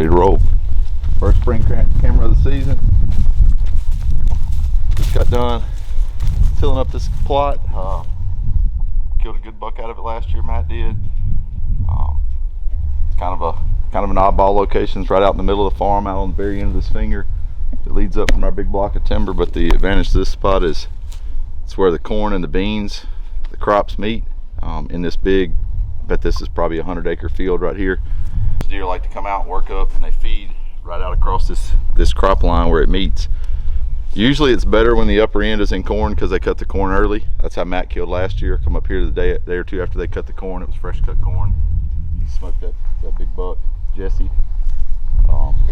Ready to roll. First spring camera of the season. Just got done tilling up this plot. Killed a good buck out of it last year, Matt did. It's kind of an oddball location. It's right out in the middle of the farm, out on the very end of this finger. It leads up from our big block of timber, but the advantage to this spot is it's where the corn and the beans, the crops meet in this big, I bet this is probably a 100-acre field right here. Deer like to come out and work up, and they feed right out across this crop line where it meets. Usually it's better when the upper end is in corn because they cut the corn early. That's how Matt killed last year. Come up here the day or two after they cut the corn. It was fresh cut corn. He smoked that big buck, Jesse.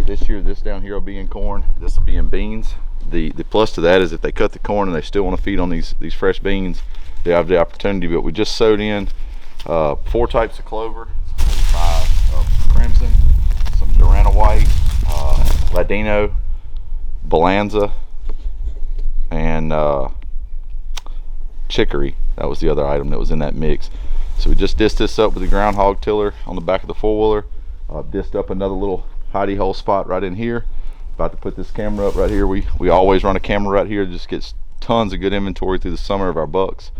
This year, this down here will be in corn. This will be in beans. The plus to that is if they cut the corn and they still want to feed on these fresh beans, they have the opportunity. But we just sowed in 4 types of clover, 5 crimson, some Durana white, Ladino, Balanza, and chicory. That was the other item that was in that mix. So we just dished this up with the groundhog tiller on the back of the 4-wheeler. Dished up another little hidey hole spot right in here. About to put this camera up right here. We always run a camera right here. Just gets tons of good inventory through the summer of our bucks.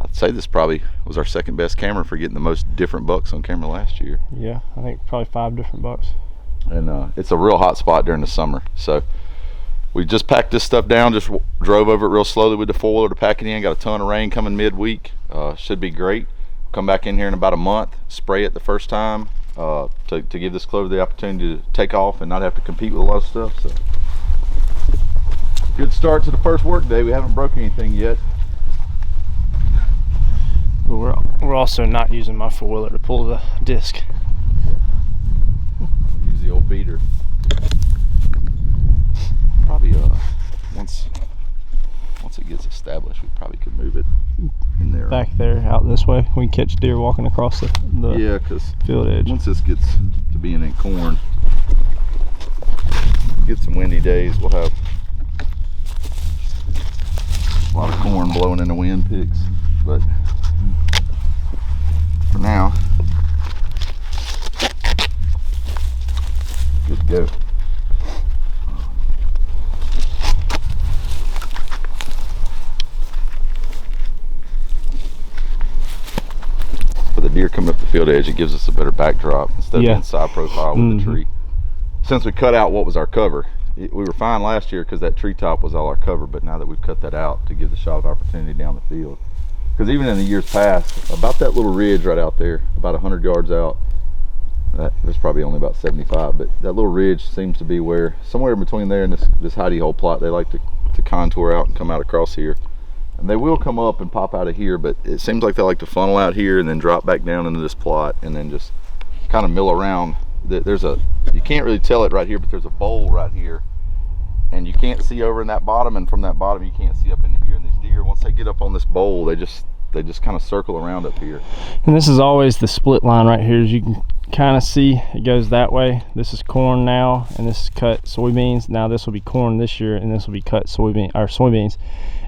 I'd say this probably was our second best camera for getting the most different bucks on camera last year. Yeah, I think probably 5 different bucks. And it's a real hot spot during the summer. So we just packed this stuff down, just drove over it real slowly with the 4-wheeler to pack it in. Got a ton of rain coming midweek. Should be great. Come back in here in about a month, spray it the first time to give this clover the opportunity to take off and not have to compete with a lot of stuff. So good start to the first work day. We haven't broken anything yet. But we're also not using my 4-wheeler to pull the disc. We'll use the old beater. Probably once it gets established, we probably could move it in there. Back there, out this way, we can catch deer walking across the yeah, because field edge. Once this gets to being in corn, get some windy days, we'll have a lot of corn blowing in the wind picks. But for now, good to go. For the deer coming up the field edge, it gives us a better backdrop instead of being side profile with the tree. Since we cut out what was our cover, we were fine last year because that treetop was all our cover, but now that we've cut that out to give the shot of opportunity down the field. Because even in the years past, about that little ridge right out there, about 100 yards out, there's probably only about 75, but that little ridge seems to be where, somewhere in between there and this hidey hole plot, they like to contour out and come out across here. And they will come up and pop out of here, but it seems like they like to funnel out here and then drop back down into this plot and then just kind of mill around. You can't really tell it right here, but there's a bowl right here. And you can't see over in that bottom, and from that bottom you can't see up into here. And these deer, once they get up on this bowl, they just kind of circle around up here. And this is always the split line right here. As you can kind of see, it goes that way. This is corn now, and this is cut soybeans. Now this will be corn this year, and this will be cut soybeans.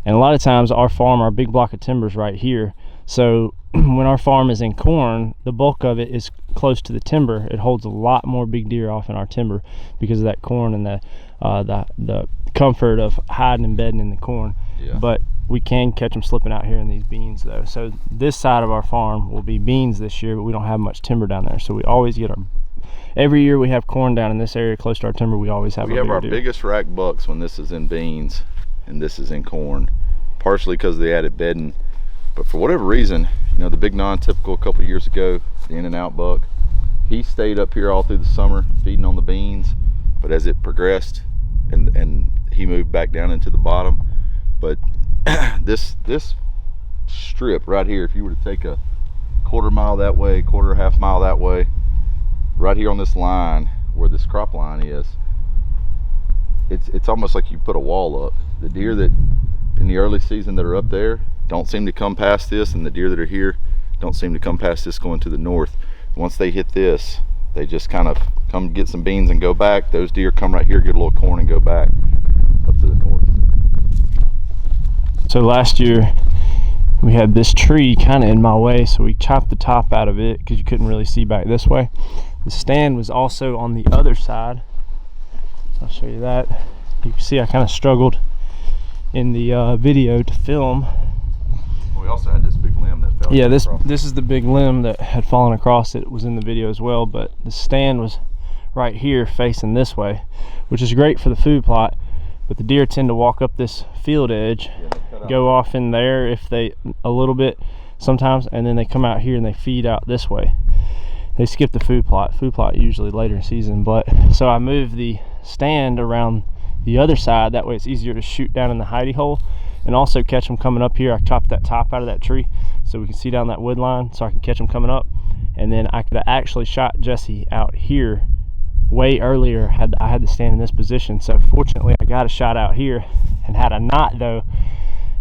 And a lot of times our farm, our big block of timber is right here. So when our farm is in corn, the bulk of it is close to the timber. It holds a lot more big deer off in our timber because of that corn and the comfort of hiding and bedding in the corn. Yeah. But we can catch them slipping out here in these beans though. So this side of our farm will be beans this year, but we don't have much timber down there. So we always get every year we have corn down in this area close to our timber. We always have our biggest rack bucks when this is in beans and this is in corn, partially because of the added bedding. But for whatever reason, the big non-typical a couple of years ago, the in and out buck, he stayed up here all through the summer feeding on the beans. But as it progressed and he moved back down into the bottom. But this strip right here, if you were to take a quarter mile that way, half mile that way, right here on this line where this crop line is, it's almost like you put a wall up. The deer that in the early season that are up there don't seem to come past this, and the deer that are here don't seem to come past this going to the north. Once they hit this, they just kind of come get some beans and go back. Those deer come right here, get a little corn, and go back up to the north. So last year we had this tree kind of in my way, so we chopped the top out of it because you couldn't really see back this way. The stand was also on the other side. I'll show you that. You can see I kind of struggled in the video to film. We also had this big limb that fell. Yeah, this is the big limb that had fallen across. It was in the video as well, but the stand was right here facing this way, which is great for the food plot, but the deer tend to walk up this field edge, go off in there if they a little bit sometimes, and then they come out here and they feed out this way. They skip the food plot usually later in season. But so I moved the stand around the other side, that way it's easier to shoot down in the hidey hole and also catch them coming up here. I chopped that top out of that tree so we can see down that wood line, so I can catch them coming up. And then I could have actually shot Jesse out here way earlier had I had the stand in this position. So fortunately I got a shot out here, and had I not though,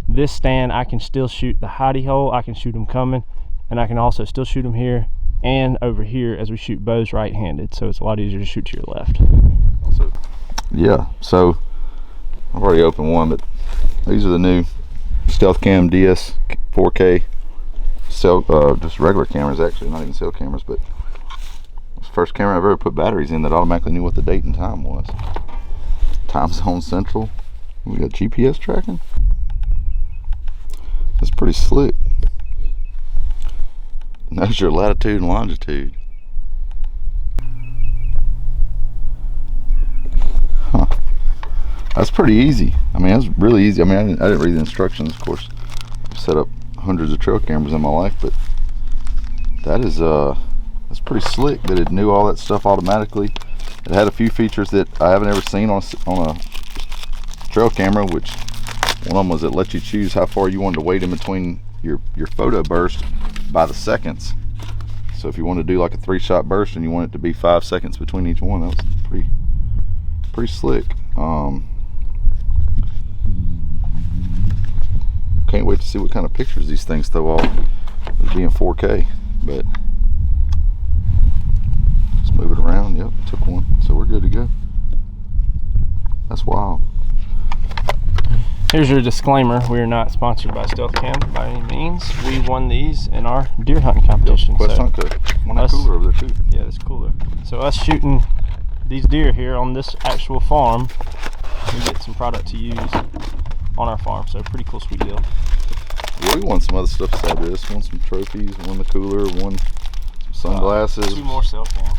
this stand I can still shoot the hidey hole, I can shoot them coming, and I can also still shoot them here and over here as we shoot bows right-handed, so it's a lot easier to shoot to your left. Also, yeah, so I've already opened one, but these are the new Stealth Cam DS 4K cell, just regular cameras actually, not even cell cameras, but it's the first camera I've ever put batteries in that automatically knew what the date and time was. Time zone central. We got GPS tracking. That's pretty slick. Knows your latitude and longitude. Huh. That's pretty easy. I mean, that's really easy. I mean, I didn't read the instructions, of course. I've set up hundreds of trail cameras in my life, but that is that's pretty slick that it knew all that stuff automatically. It had a few features that I haven't ever seen on a trail camera, which one of them was it let you choose how far you wanted to wait in between your photo burst by the seconds. So if you want to do like a 3-shot burst and you want it to be 5 seconds between each one, that was pretty slick. Can't wait to see what kind of pictures these things throw off with being 4K. But just move it around. Yep, took one, so we're good to go. That's wild. Here's your disclaimer: we are not sponsored by Stealth Cam by any means. We won these in our deer hunting competition. Quest Hunt Code. One that cooler over there too. Yeah, this cooler. So us shooting these deer here on this actual farm, we get some product to use on our farm. So pretty cool, sweet deal. Yeah, we won some other stuff besides this. Won some trophies. Won the cooler. Won some sunglasses. 2 more cell cams.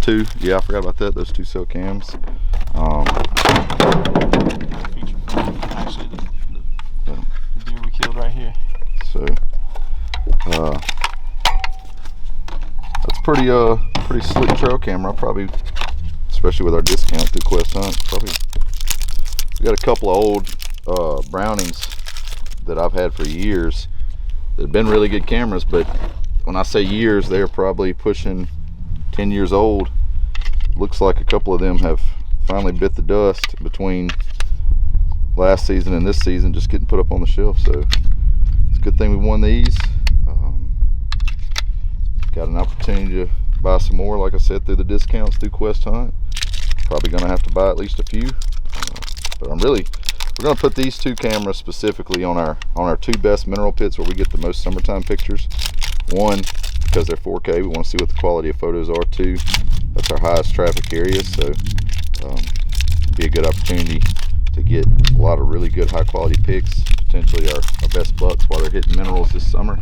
2. Yeah, I forgot about that. Those 2 cell cams. Actually, the deer we killed right here. So that's pretty slick trail camera. Probably, especially with our discount through Quest Hunt. Probably we got a couple of old Brownings that I've had for years that have been really good cameras, but when I say years, they're probably pushing 10 years old. Looks like a couple of them have finally bit the dust between last season and this season, just getting put up on the shelf. So it's a good thing we won these. Got an opportunity to buy some more, like I said, through the discounts through Quest Hunt. Probably gonna have to buy at least a few, but we're gonna put these 2 cameras specifically on our 2 best mineral pits where we get the most summertime pictures. 1, because they're 4K, we want to see what the quality of photos are. 2, that's our highest traffic areas, so it'd be a good opportunity to get a lot of really good high quality pics, potentially our best bucks while they're hitting minerals this summer.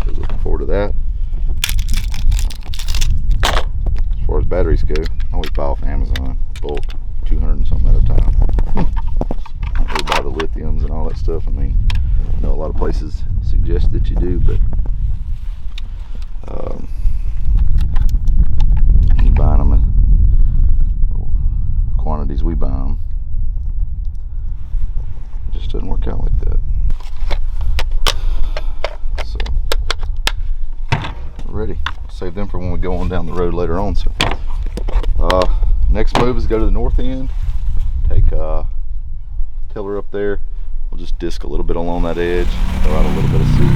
So looking forward to that. As far as batteries go, I always buy off Amazon, bulk, 200 and something at a time. I don't really buy the lithiums and all that stuff. I mean, I know a lot of places suggest that you do, but you buying them in the quantities we buy them, it just doesn't work out like that. So we're ready. Save them for when we go on down the road later on. So next move is go to the north end, take tiller up there. We'll just disc a little bit along that edge, throw out a little bit of seed.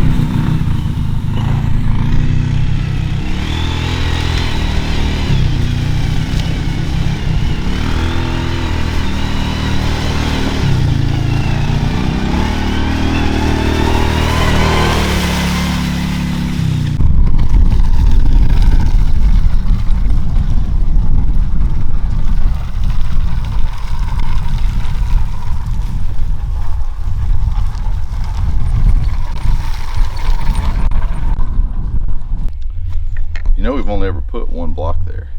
we've only ever put one block there.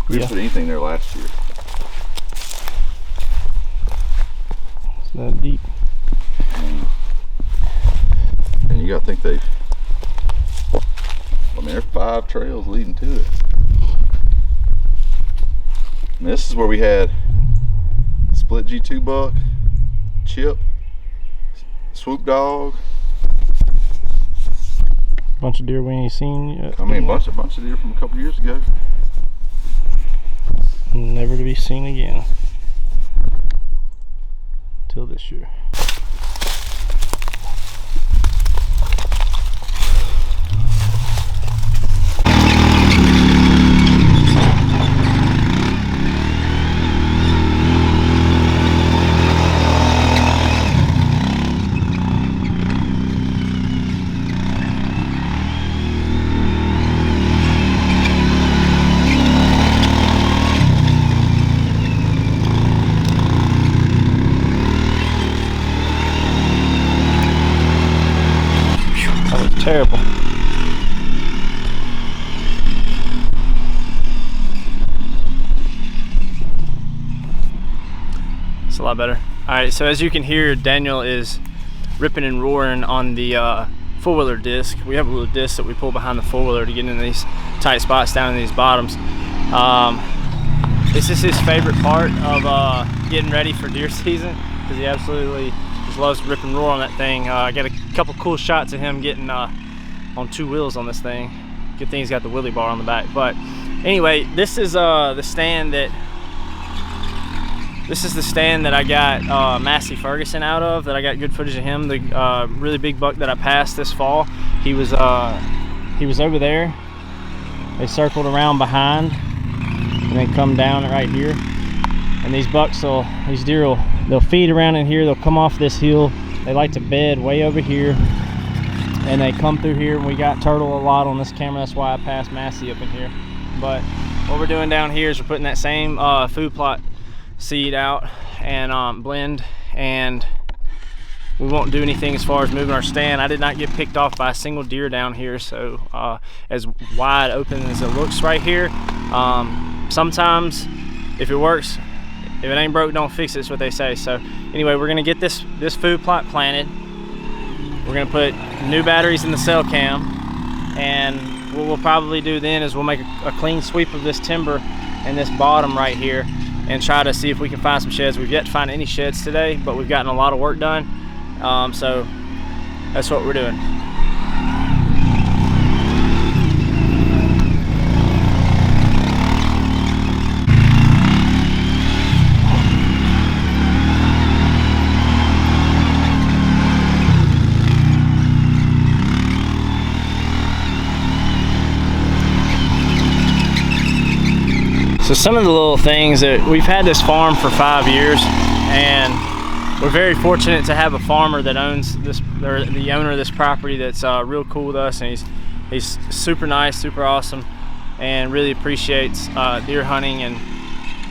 We didn't put anything there last year. It's not deep. And you gotta think they've, I mean, there's 5 trails leading to it. And this is where we had split G2 buck, chip, swoop dog. Bunch of deer we ain't seen yet. I mean, bunch of deer from a couple years ago. Never to be seen again. Till this year. Terrible. It's a lot better. Alright, so as you can hear, Daniel is ripping and roaring on the four-wheeler disc. We have a little disc that we pull behind the four-wheeler to get in these tight spots down in these bottoms. This is his favorite part of getting ready for deer season, because he absolutely just loves to rip and roar on that thing. I got a couple cool shots of him getting on 2 wheels on this thing. Good thing he's got the wheelie bar on the back. But anyway, this is the stand that I got Massey Ferguson out of, that I got good footage of him. The really big buck that I passed this fall, he was over there. They circled around behind and then come down right here. And these deer they'll feed around in here. They'll come off this hill. They like to bed way over here, and they come through here. And we got turtle a lot on this camera. That's why I passed Massey up in here. But what we're doing down here is we're putting that same food plot seed out and blend, and we won't do anything as far as moving our stand. I did not get picked off by a single deer down here, so as wide open as it looks right here. Sometimes if it works, if it ain't broke, don't fix it, is what they say. So anyway, we're gonna get this food plot planted. We're gonna put new batteries in the cell cam, and what we'll probably do then is we'll make a clean sweep of this timber and this bottom right here and try to see if we can find some sheds. We've yet to find any sheds today, but we've gotten a lot of work done. So that's what we're doing. So some of the little things that we've had this farm for 5 years, and we're very fortunate to have a farmer that owns this, or the owner of this property, that's real cool with us, and he's super nice, super awesome, and really appreciates deer hunting,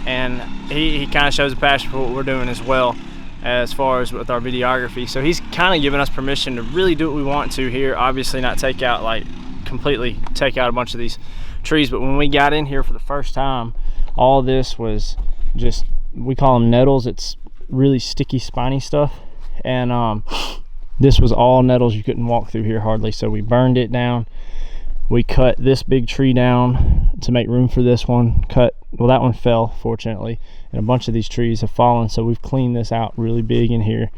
and he kind of shows a passion for what we're doing as well, as far as with our videography. So he's kind of given us permission to really do what we want to here. Obviously not take out, like completely take out a bunch of these trees, but when we got in here for the first time, all this was just, we call them nettles. It's really sticky, spiny stuff, and this was all nettles. You couldn't walk through here hardly, so we burned it down. We cut this big tree down to make room for this one. Well, that one fell, fortunately, and a bunch of these trees have fallen, so we've cleaned this out really big in here,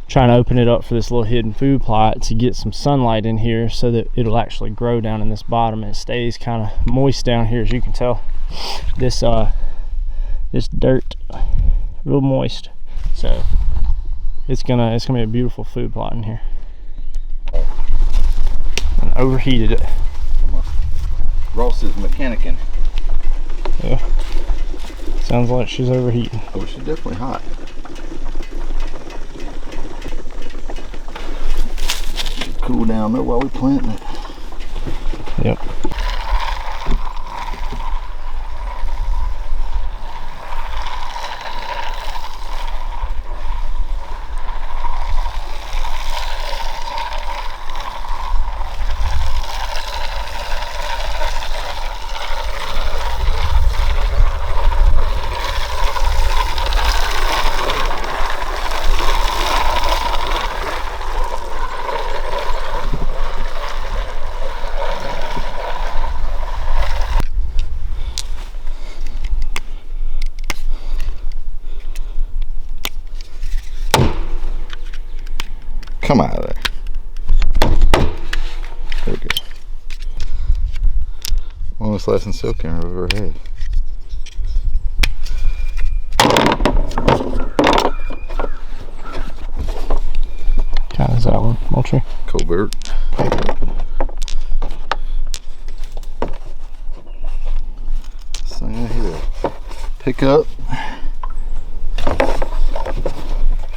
trying to open it up for this little hidden food plot to get some sunlight in here so that it'll actually grow down in this bottom, and it stays kind of moist down here. As you can tell, this dirt real moist, so it's gonna be a beautiful food plot in here. And overheated it. Ross is mechanicking. Yeah, sounds like she's overheating. Oh, she's definitely hot. Cool down there while we're planting it. Yep. Come out of there. There we go. Longest lasting silk camera I've ever had. Kind of is that one, Moultrie? Colbert. This thing right here. Pick up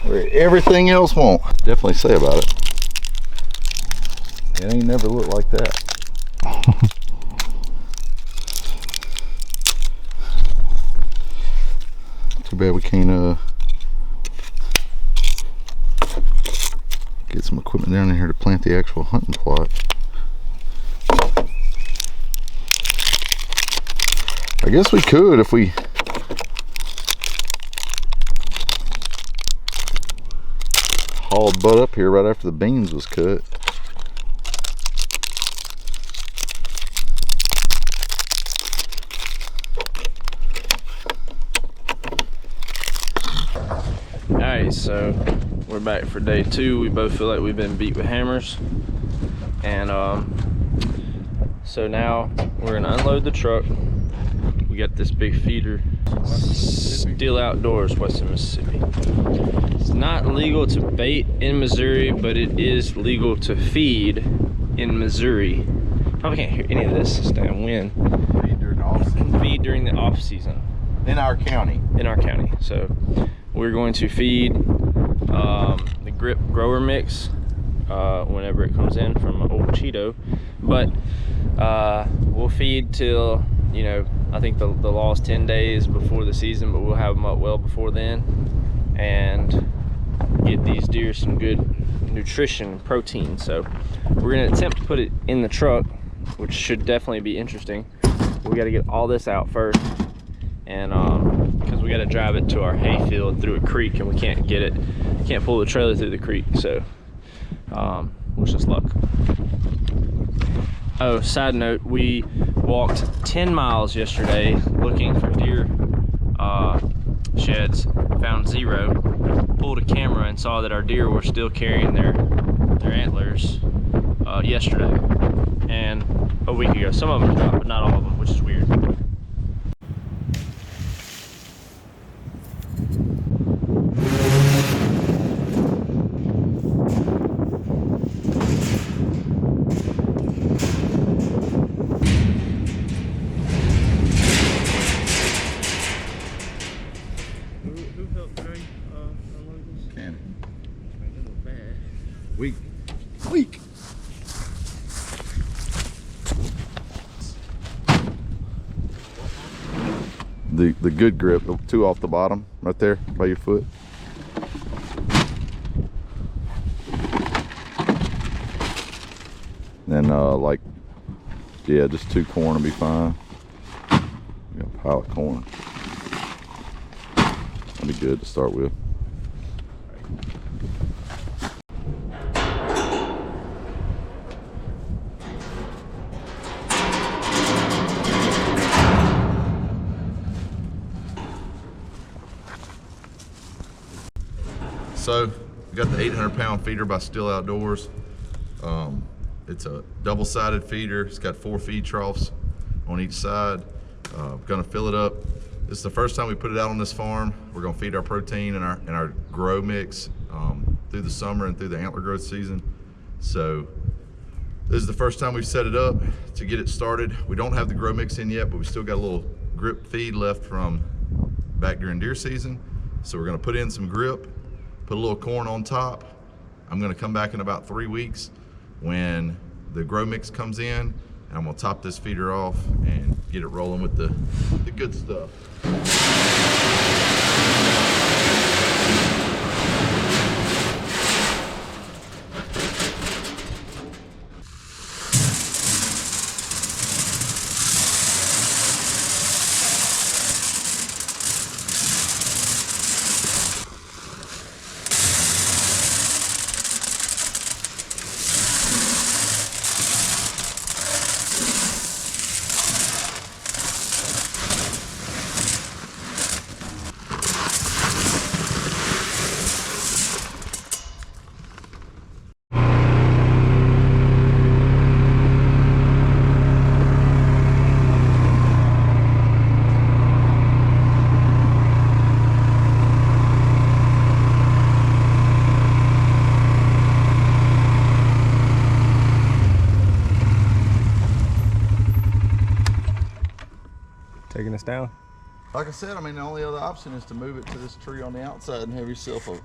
where everything else won't. Definitely say about it. It ain't never looked like that. Too bad we can't get some equipment down in here to plant the actual hunting plot. I guess we could if we hauled butt up here right after the beans was cut. Alright, so we're back for day 2. We both feel like we've been beat with hammers. And so now we're gonna unload the truck. We got this big feeder. Still Outdoors, Western Mississippi. It's not legal to bait in Missouri, but it is legal to feed in Missouri. Probably can't hear any of this damn wind. Feed during the off season. Feed during the off season. In our county. In our county. So we're going to feed the grip grower mix whenever it comes in from old Cheeto, but we'll feed till, you know, I think the law is 10 days before the season, but we'll have them up well before then and get these deer some good nutrition and protein. So we're going to attempt to put it in the truck, which should definitely be interesting. We got to get all this out first, and because we got to drive it to our hay field through a creek, and we can't get it, can't pull the trailer through the creek. So wish us luck. Oh, side note, we walked 10 miles yesterday looking for deer sheds, found 0, pulled a camera and saw that our deer were still carrying their antlers yesterday and a week ago. Some of them dropped, but not all of them, which is weird. Weak. The good grip, the 2 off the bottom, right there by your foot. Then like, yeah, just 2 corn will be fine. You got a pile of corn. That'll be good to start with. So we got the 800-pound feeder by Still Outdoors. It's a double-sided feeder. It's got 4 feed troughs on each side. Gonna fill it up. This is the first time we put it out on this farm. We're gonna feed our protein and our grow mix through the summer and through the antler growth season. So this is the first time we've set it up to get it started. We don't have the grow mix in yet, but we still got a little grip feed left from back during deer season. So we're gonna put in some grip, put a little corn on top. I'm gonna come back in about 3 weeks when the grow mix comes in, and I'm gonna top this feeder off and get it rolling with the good stuff. taking us down. Like I said, I mean, the only other option is to move it to this tree on the outside and have yourself a...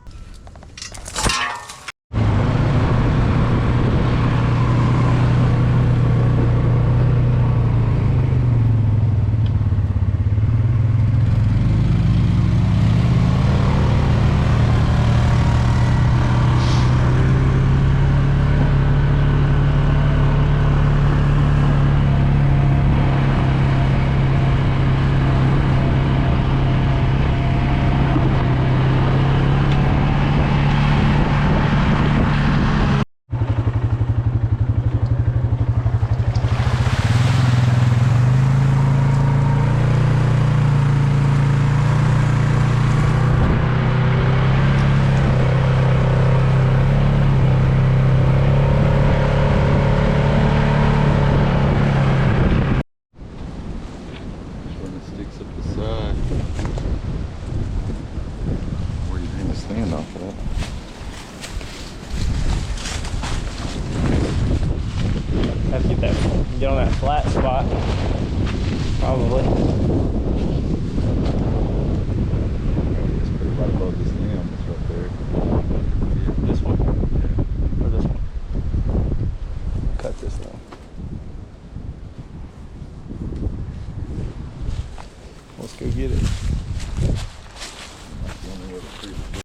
Have to get on that flat spot, probably. It's pretty right above this limb. It's right there. Yeah, this one? Yeah. Or this one? Cut this thing. Let's go get it. That's the only way to treat it.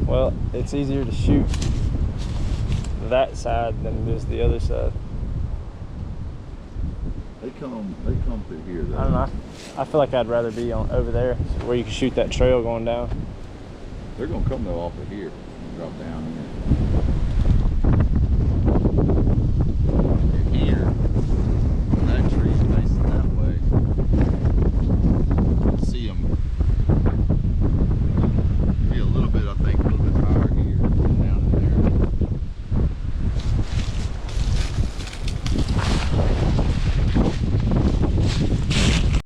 Well, it's easier to shoot that side than it is the other side. They come through here though. I don't know. I feel like I'd rather be on over there where you can shoot that trail going down. They're gonna come though off of here and drop down in.